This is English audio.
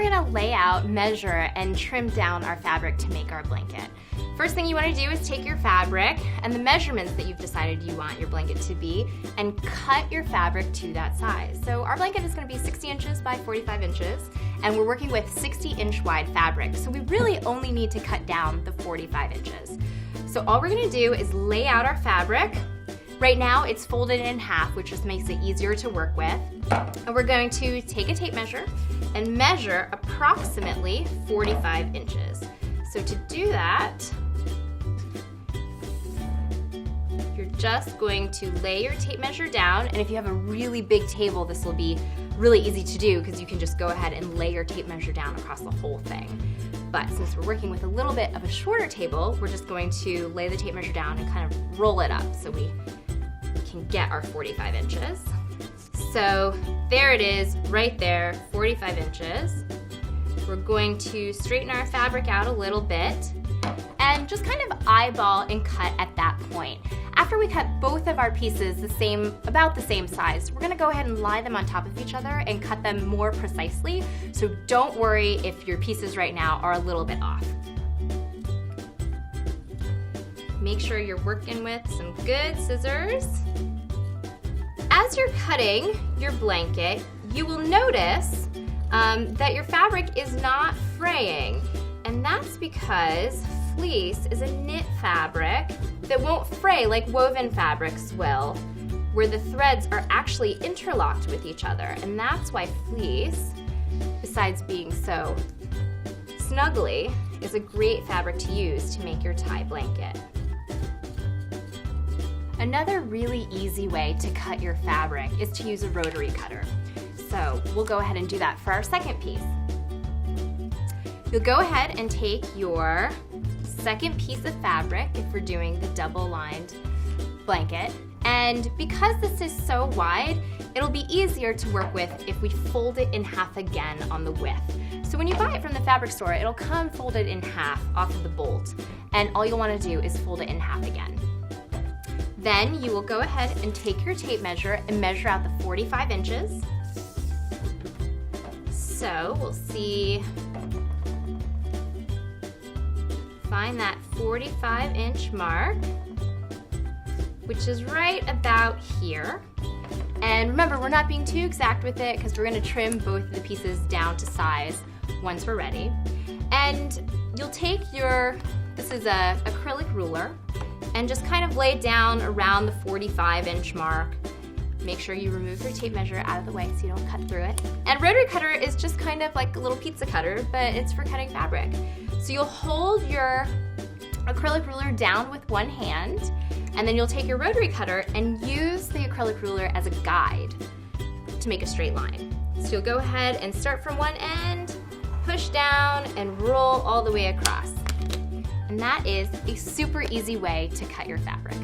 gonna lay out, measure, and trim down our fabric to make our blanket. First thing you wanna do is take your fabric and the measurements that you've decided you want your blanket to be and cut your fabric to that size. So our blanket is gonna be 60 inches by 45 inches, and we're working with 60-inch wide fabric. So we really only need to cut down the 45 inches. So all we're gonna do is lay out our fabric. Right now it's folded in half, which just makes it easier to work with. And we're going to take a tape measure and measure approximately 45 inches. So to do that, you're just going to lay your tape measure down, and if you have a really big table, this will be really easy to do because you can just go ahead and lay your tape measure down across the whole thing. But since we're working with a little bit of a shorter table, we're just going to lay the tape measure down and kind of roll it up so we can get our 45 inches. So there it is, right there, 45 inches. We're going to straighten our fabric out a little bit and just kind of eyeball and cut at that point. After we cut both of our pieces about the same size, we're gonna go ahead and lie them on top of each other and cut them more precisely. So don't worry if your pieces right now are a little bit off. Make sure you're working with some good scissors. As you're cutting your blanket, you will notice that your fabric is not fraying, and that's because fleece is a knit fabric that won't fray like woven fabrics will, where the threads are actually interlocked with each other. And that's why fleece, besides being so snuggly, is a great fabric to use to make your tie blanket. Another really easy way to cut your fabric is to use a rotary cutter. So we'll go ahead and do that for our second piece. You'll go ahead and take your second piece of fabric, if we're doing the double-lined blanket, and because this is so wide, it'll be easier to work with if we fold it in half again on the width. So when you buy it from the fabric store, it'll come folded in half off of the bolt, and all you'll want to do is fold it in half again. Then you will go ahead and take your tape measure and measure out the 45 inches. So we'll see, find that 45-inch mark, which is right about here. And remember, we're not being too exact with it because we're gonna trim both of the pieces down to size once we're ready. And you'll take this is a acrylic ruler, and just kind of lay it down around the 45-inch mark. Make sure you remove your tape measure out of the way so you don't cut through it. And rotary cutter is just kind of like a little pizza cutter, but it's for cutting fabric. So you'll hold your acrylic ruler down with one hand, and then you'll take your rotary cutter and use the acrylic ruler as a guide to make a straight line. So you'll go ahead and start from one end, push down, and roll all the way across. And that is a super easy way to cut your fabric.